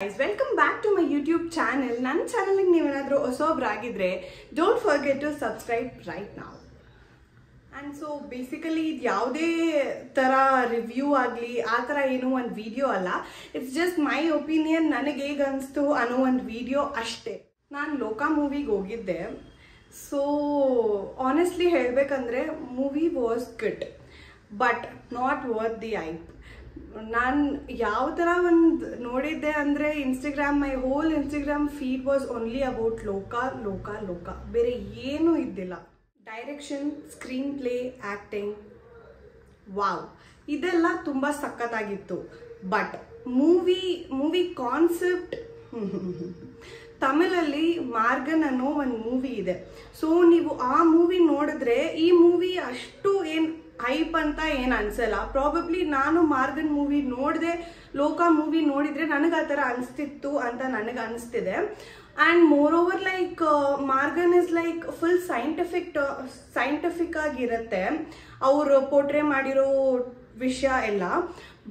Guys, welcome back to my YouTube channel. ನನ್ನ ಚಾನಲ್ಗೆ ನೀವೇನಾದರೂ ಹೊಸಬ್ರಾಗಿದ್ರೆ don't forget to subscribe right now. And so basically ಇದು ಯಾವುದೇ ಥರ ರಿವ್ಯೂ ಆಗಲಿ ಆ ಥರ ಏನೋ ಒಂದು ವಿಡಿಯೋ ಅಲ್ಲ. ಇಟ್ಸ್ ಜಸ್ಟ್ ಮೈ ಒಪಿನಿಯನ್, ನನಗೆ ಹೇಗೆ ಅನಿಸ್ತು ಅನ್ನೋ ಒಂದು ವಿಡಿಯೋ ಅಷ್ಟೇ. ನಾನು ಲೋಕ ಮೂವಿಗೆ ಹೋಗಿದ್ದೆ. ಸೊ ಆನೆಸ್ಟ್ಲಿ ಹೇಳಬೇಕಂದ್ರೆ movie was good but not worth the hype. ನಾನು ಯಾವ ಥರ ಒಂದು ನೋಡಿದ್ದೆ ಅಂದರೆ my whole Instagram feed was only about ಲೋಕ ಲೋಕ ಲೋಕ, ಬೇರೆ ಏನೂ ಇದ್ದಿಲ್ಲ. Direction, screen play, acting, wow, ಇದೆಲ್ಲ ತುಂಬ ಸಖತ್ತಾಗಿತ್ತು. ಬಟ್ ಮೂವಿ ಕಾನ್ಸೆಪ್ಟ್ ತಮಿಳಲ್ಲಿ ಮಾರ್ಗನ್ ಅನ್ನೋ ಒಂದು ಮೂವಿ ಇದೆ. ಸೊ ನೀವು ಆ ಮೂವಿ ನೋಡಿದ್ರೆ ಈ ಮೂವಿ ಅಷ್ಟು ಏನು ಹೈಪ್ ಅಂತ ಏನು ಅನ್ಸಲ್ಲ. ಪ್ರಾಬಬ್ಲಿ ನಾನು ಮಾರ್ಗನ್ ಮೂವಿ ನೋಡಿದೆ, ಲೋಕ ಮೂವಿ ನೋಡಿದ್ರೆ ನನಗೆ ಆ ಥರ ಅನಿಸ್ತಿತ್ತು ಅಂತ ನನಗೆ ಅನಿಸ್ತಿದೆ. And more over like Morgan is like full scientific ಆಗಿರುತ್ತೆ ಅವರು ಪೋರ್ಟ್ರೇ ಮಾಡಿರೋ ವಿಷಯ ಎಲ್ಲ.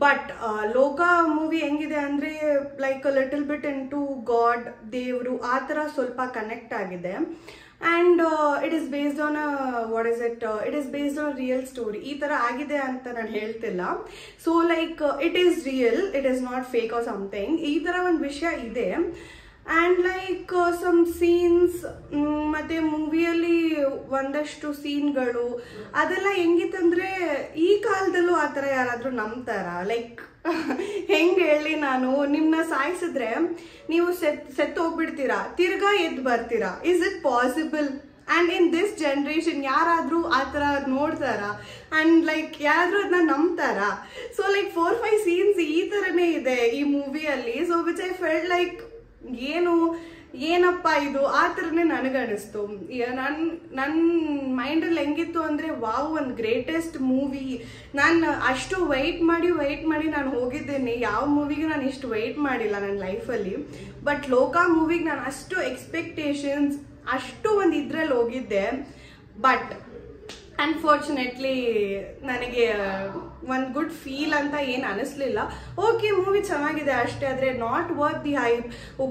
ಬಟ್ ಲೋಕ ಮೂವಿ ಹೆಂಗಿದೆ ಅಂದರೆ like little bit into god, ದೇವರು ಆ ಥರ ಸ್ವಲ್ಪ ಕನೆಕ್ಟ್ ಆಗಿದೆ. And it is based on it is based on real story. ಈ ಥರ ಆಗಿದೆ ಅಂತ ನಾನು ಹೇಳ್ತಿಲ್ಲ. So like it is real, it is not fake or something, ಈ ಥರ ಒಂದು ವಿಷಯ ಇದೆ. ಆ್ಯಂಡ್ ಲೈಕ್ ಸಮ್ ಸೀನ್ಸ್ ಮತ್ತು ಮೂವಿಯಲ್ಲಿ ಒಂದಷ್ಟು ಸೀನ್ಗಳು ಅದೆಲ್ಲ ಹೆಂಗಿತ್ತಂದರೆ ಈ ಕಾಲದಲ್ಲೂ ಆ ಥರ ಯಾರಾದರೂ ನಂಬ್ತಾರ? ಲೈಕ್ ಹೆಂಗೆ ಹೇಳಿ, ನಾನು ನಿಮ್ಮನ್ನ ಸಾಯಿಸಿದ್ರೆ ನೀವು ಸೆತ್ತು ಹೋಗ್ಬಿಡ್ತೀರಾ, ತಿರ್ಗಾ ಎದ್ದು ಬರ್ತೀರಾ? Is it possible? And in this generation ಯಾರಾದರೂ ಆ ಥರ ನೋಡ್ತಾರಾ? ಆ್ಯಂಡ್ ಲೈಕ್ ಯಾರಾದರೂ ಅದನ್ನ ನಂಬ್ತಾರಾ? ಸೊ ಲೈಕ್ 4-5 ಸೀನ್ಸ್ ಈ ಥರನೇ ಇದೆ ಈ ಮೂವಿಯಲ್ಲಿ. So which I felt like ಏನಪ್ಪ ಇದು ಆ ಥರನೇ ನನಗನ್ನಿಸ್ತು. ನನ್ನ ಮೈಂಡಲ್ಲಿ ಹೆಂಗಿತ್ತು ಅಂದರೆ ವಾವ್, ಒಂದು ಗ್ರೇಟೆಸ್ಟ್ ಮೂವಿ. ನಾನು ಅಷ್ಟು ವೆಯ್ಟ್ ಮಾಡಿ ನಾನು ಹೋಗಿದ್ದೇನೆ. ಯಾವ ಮೂವಿಗೆ ನಾನು ಇಷ್ಟು ವೆಯ್ಟ್ ಮಾಡಿಲ್ಲ ನನ್ನ ಲೈಫಲ್ಲಿ. ಬಟ್ ಲೋಕ ಮೂವಿಗೆ ನಾನು ಅಷ್ಟು ಎಕ್ಸ್ಪೆಕ್ಟೇಷನ್ಸ್ ಅಷ್ಟು ಒಂದು ಇದ್ರಲ್ಲಿ ಹೋಗಿದ್ದೆ. ಬಟ್ ಅನ್ಫಾರ್ಚುನೇಟ್ಲಿ ನನಗೆ ಒಂದು ಗುಡ್ ಫೀಲ್ ಅಂತ ಏನು ಅನಿಸ್ಲಿಲ್ಲ. ಓಕೆ, ಮೂವಿ ಚೆನ್ನಾಗಿದೆ ಅಷ್ಟೇ, ಆದರೆ not worth the hype.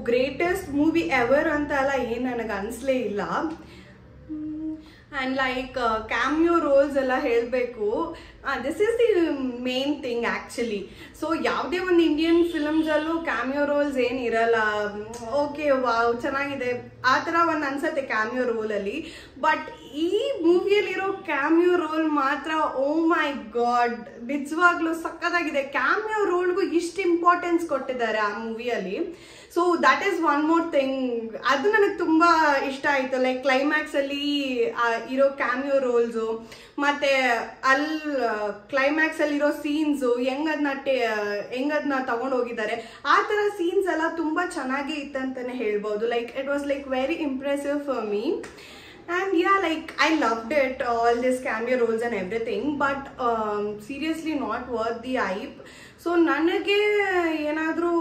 Greatest movie ever ಅಂತ ಎಲ್ಲ ಏನು ನನಗೆ ಅನಿಸ್ಲೇ ಇಲ್ಲ. ಆ್ಯಂಡ್ ಲೈಕ್ ಕ್ಯಾಮಿಯೋ ರೋಲ್ಸ್ ಎಲ್ಲ ಹೇಳಬೇಕು, this is the main thing actually. So ಯಾವುದೇ ಒಂದು ಇಂಡಿಯನ್ ಫಿಲಮ್ಸಲ್ಲೂ ಕ್ಯಾಮಿಯೋ ರೋಲ್ಸ್ ಏನಿರಲ್ಲ. ಓಕೆ, ವಾವ್, ಚೆನ್ನಾಗಿದೆ ಆ ಥರ ಒಂದು ಅನ್ಸತ್ತೆ ಕ್ಯಾಮಿಯೋ ರೋಲಲ್ಲಿ. ಬಟ್ ಈ ಮೂವಿಯಲ್ಲಿರೋ ಕ್ಯಾಮಿಯೋ ರೋಲ್ ಮಾತ್ರ ಓ ಮೈ ಗಾಡ್, ನಿಜವಾಗ್ಲೂ ಸಕ್ಕತ್ತಾಗಿದೆ. ಕ್ಯಾಮಿಯೋ ರೋಲ್ಗೂ ಇಷ್ಟು ಇಂಪಾರ್ಟೆನ್ಸ್ ಕೊಟ್ಟಿದ್ದಾರೆ ಆ ಮೂವಿಯಲ್ಲಿ. So that is one more thing, ಅದು ನನಗೆ ತುಂಬ ಇಷ್ಟ ಆಯಿತು. ಲೈಕ್ ಕ್ಲೈಮ್ಯಾಕ್ಸಲ್ಲಿ ಇರೋ ಕ್ಯಾಮಿಯೋ ರೋಲ್ಸು, ಮತ್ತು ಕ್ಲೈಮ್ಯಾಕ್ಸಲ್ಲಿರೋ ಸೀನ್ಸು ಹೆಂಗದನ್ನ ತಗೊಂಡೋಗಿದ್ದಾರೆ, ಆ ಥರ ಸೀನ್ಸ್ ಎಲ್ಲ ತುಂಬ ಚೆನ್ನಾಗೇ ಇತ್ತಂತಲೇ ಹೇಳ್ಬೋದು. Like it was like very impressive for me. And yeah, like I loved it, all these cameo roles and everything, but seriously not worth the hype. So ನನಗೆ ಏನಾದರೂ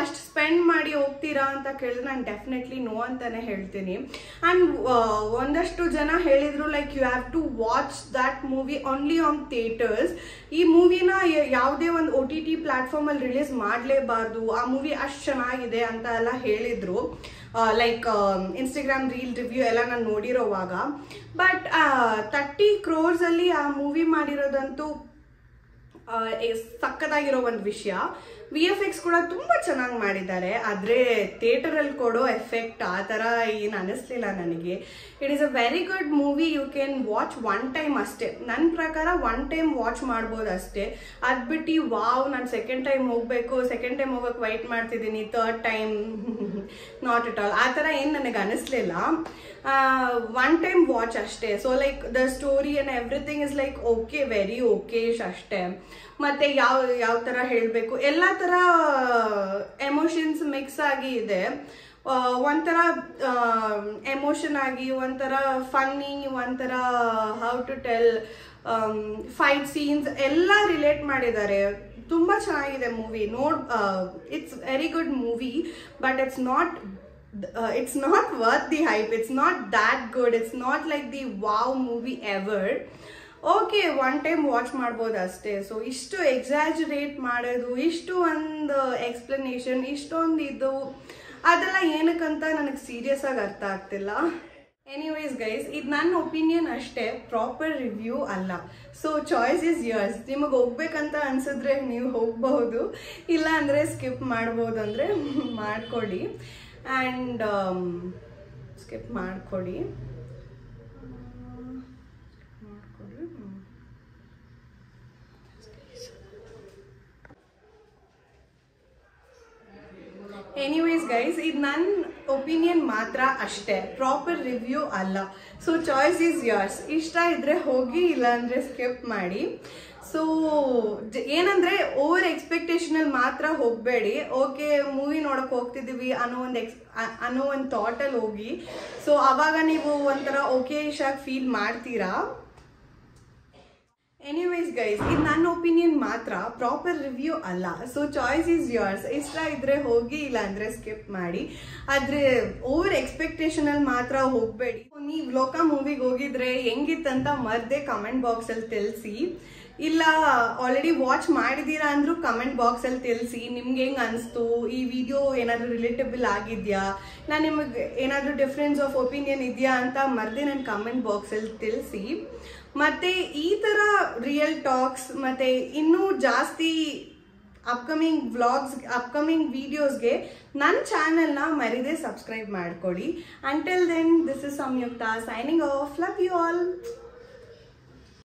ಅಷ್ಟು ಸ್ಪೆಂಡ್ ಮಾಡಿ ಹೋಗ್ತೀರಾ ಅಂತ ಕೇಳಿದ್ರೆ ನಾನು ಡೆಫಿನೆಟ್ಲಿ ನೋ ಅಂತಲೇ ಹೇಳ್ತೀನಿ. ಆ್ಯಂಡ್ ಒಂದಷ್ಟು ಜನ ಹೇಳಿದರು like you have to watch that movie only on theaters. ಈ ಮೂವಿನ ಯಾವುದೇ ಒಂದು OTT ಪ್ಲ್ಯಾಟ್ಫಾರ್ಮಲ್ಲಿ ರಿಲೀಸ್ ಮಾಡಲೇಬಾರ್ದು, ಆ ಮೂವಿ ಅಷ್ಟು ಚೆನ್ನಾಗಿದೆ ಅಂತ ಎಲ್ಲ ಹೇಳಿದರು. ಲೈಕ್ ಇನ್ಸ್ಟಾಗ್ರಾಮ್ ರೀಲ್ ರಿವ್ಯೂ ಎಲ್ಲ ನಾನು ನೋಡಿರೋವಾಗ. ಬಟ್ 30 crores ಆ ಮೂವಿ ಮಾಡಿರೋದಂತೂ ಸಕ್ಕತ್ತಾಗಿರೋ ಒಂದು ವಿಷಯ. VFX ಕೂಡ ತುಂಬ ಚೆನ್ನಾಗಿ ಮಾಡಿದ್ದಾರೆ, ಆದರೆ ಥಿಯೇಟರಲ್ಲಿ ಕೊಡೋ ಎಫೆಕ್ಟ್ ಆ ಥರ ಏನು ಅನ್ನಿಸ್ಲಿಲ್ಲ ನನಗೆ. It is a very good movie, you can watch one time ಅಷ್ಟೇ. ನನ್ನ ಪ್ರಕಾರ ಒನ್ ಟೈಮ್ ವಾಚ್ ಮಾಡ್ಬೋದು ಅಷ್ಟೇ. ಅದು ಬಿಟ್ಟು ವಾವ್ ನಾನು ಸೆಕೆಂಡ್ ಟೈಮ್ ಹೋಗೋಕ್ಕೆ ವೆಯ್ಟ್ ಮಾಡ್ತಿದ್ದೀನಿ, third time not at all, ಆ ಥರ ಏನು ನನಗೆ ಅನ್ನಿಸ್ಲಿಲ್ಲ. ಒನ್ ಟೈಮ್ ವಾಚ್ ಅಷ್ಟೇ. So like the story and everything is like okay, very okayish ಅಷ್ಟೇ. ಮತ್ತು ಯಾವ ಥರ ಹೇಳಬೇಕು, ಎಲ್ಲ ಥರ ಎಮೋಷನ್ಸ್ ಮಿಕ್ಸ್ ಆಗಿ ಇದೆ. ಒಂಥರ ಎಮೋಷನ್ ಆಗಿ, ಒಂಥರ ಫನ್ನಿ, ಒಂಥರ how to tell, fight scenes ಎಲ್ಲ ರಿಲೇಟ್ ಮಾಡಿದ್ದಾರೆ. ತುಂಬ ಚೆನ್ನಾಗಿದೆ movie. It's very good movie, but it's not worth the hype. It's not that good. It's not like the wow movie ever. Okay one time watch ಮಾಡ್ಬೋದು ಅಷ್ಟೇ. So ಇಷ್ಟು exaggerate ಮಾಡೋದು, ಇಷ್ಟು ಒಂದು ಎಕ್ಸ್ಪ್ಲನೇಷನ್, ಇಷ್ಟೊಂದು ಇದು ಅದೆಲ್ಲ ಏನಕ್ಕಂತ ನನಗೆ ಸೀರಿಯಸ್ ಆಗಿ ಅರ್ಥ ಆಗ್ತಿಲ್ಲ. ಎನಿವೇಸ್ ಗೈಸ್, ಇದು ನನ್ನ ಒಪಿನಿಯನ್ ಅಷ್ಟೇ, ಪ್ರಾಪರ್ ರಿವ್ಯೂ ಅಲ್ಲ. So choice is yours. ನಿಮಗೆ ಹೋಗ್ಬೇಕಂತ ಅನ್ಸಿದ್ರೆ ನೀವು ಹೋಗಬಹುದು, ಇಲ್ಲ ಅಂದರೆ ಸ್ಕಿಪ್ ಮಾಡ್ಬೋದು ಅಂದರೆ ಮಾಡ್ಕೊಳ್ಳಿ. ಆ್ಯಂಡ್ ಸ್ಕಿಪ್ ಮಾಡ್ಕೊಡಿ. ಎನಿವೇಸ್ ಗೈಸ್, ಇದು ನನ್ನ ಒಪಿನಿಯನ್ ಮಾತ್ರ ಅಷ್ಟೇ, ಪ್ರಾಪರ್ ರಿವ್ಯೂ ಅಲ್ಲ. So choice is yours. ಇಷ್ಟ ಇದ್ರೆ ಹೋಗಿ, ಇಲ್ಲ ಅಂದರೆ ಸ್ಕಿಪ್ ಮಾಡಿ. ಸೊ ಏನಂದರೆ ಓವರ್ ಎಕ್ಸ್ಪೆಕ್ಟೇಷನಲ್ಲಿ ಮಾತ್ರ ಹೋಗಬೇಡಿ. ಓಕೆ ಮೂವಿ ನೋಡೋಕೆ ಹೋಗ್ತಿದ್ದೀವಿ ಅನ್ನೋ ಒಂದು ಥಾಟಲ್ಲಿ ಹೋಗಿ. ಸೊ ಆವಾಗ ನೀವು ಒಂಥರ ಓಕೆ-ಶಾಗಿ ಫೀಲ್ ಮಾಡ್ತೀರಾ. ಎನಿವೇಸ್ ಗೈಸ್, ಇದು ನನ್ನ ಒಪಿನಿಯನ್ ಮಾತ್ರ, ಪ್ರಾಪರ್ ರಿವ್ಯೂ ಅಲ್ಲ. So choice is yours. ಇಷ್ಟ ಇದ್ರೆ ಹೋಗಿ, ಇಲ್ಲ ಅಂದರೆ ಸ್ಕಿಪ್ ಮಾಡಿ. ಆದರೆ ಓವರ್ ಎಕ್ಸ್ಪೆಕ್ಟೇಷನಲ್ಲಿ ಮಾತ್ರ ಹೋಗಬೇಡಿ. ನೀವು ಲೋಕ ಮೂವಿಗೆ ಹೋಗಿದ್ರೆ ಹೆಂಗಿತ್ತಂತ ಮರ್ದೆ ಕಮೆಂಟ್ ಬಾಕ್ಸಲ್ಲಿ ತಿಳಿಸಿ. ಇಲ್ಲ ಆಲ್ರೆಡಿ ವಾಚ್ ಮಾಡಿದ್ದೀರಾ ಅಂದರೂ ಕಮೆಂಟ್ ಬಾಕ್ಸಲ್ಲಿ ತಿಳಿಸಿ. ನಿಮ್ಗೆ ಹೆಂಗೆ ಅನಿಸ್ತು, ಈ ವಿಡಿಯೋ ಏನಾದರೂ ರಿಲೇಟಬಲ್ ಆಗಿದೆಯಾ, ನಾನು ನಿಮಗೆ ಏನಾದರೂ ಡಿಫ್ರೆನ್ಸ್ ಆಫ್ ಒಪಿನಿಯನ್ ಇದೆಯಾ ಅಂತ ಮರ್ದೆ ನನ್ನ ಕಮೆಂಟ್ ಬಾಕ್ಸಲ್ಲಿ ತಿಳಿಸಿ. ಮತ್ತು ಈ ಥರ ರಿಯಲ್ ಟಾಕ್ಸ್ ಮತ್ತು ಇನ್ನೂ ಜಾಸ್ತಿ ಅಪ್ಕಮಿಂಗ್ ವ್ಲಾಗ್ಸ್, ಅಪ್ಕಮಿಂಗ್ ವಿಡಿಯೋಸ್ಗೆ ನನ್ನ ಚಾನಲ್ನ ಮರಿದೇ ಸಬ್ಸ್ಕ್ರೈಬ್ ಮಾಡ್ಕೊಳ್ಳಿ. Until then, this is Samyuktha signing off. Love you all.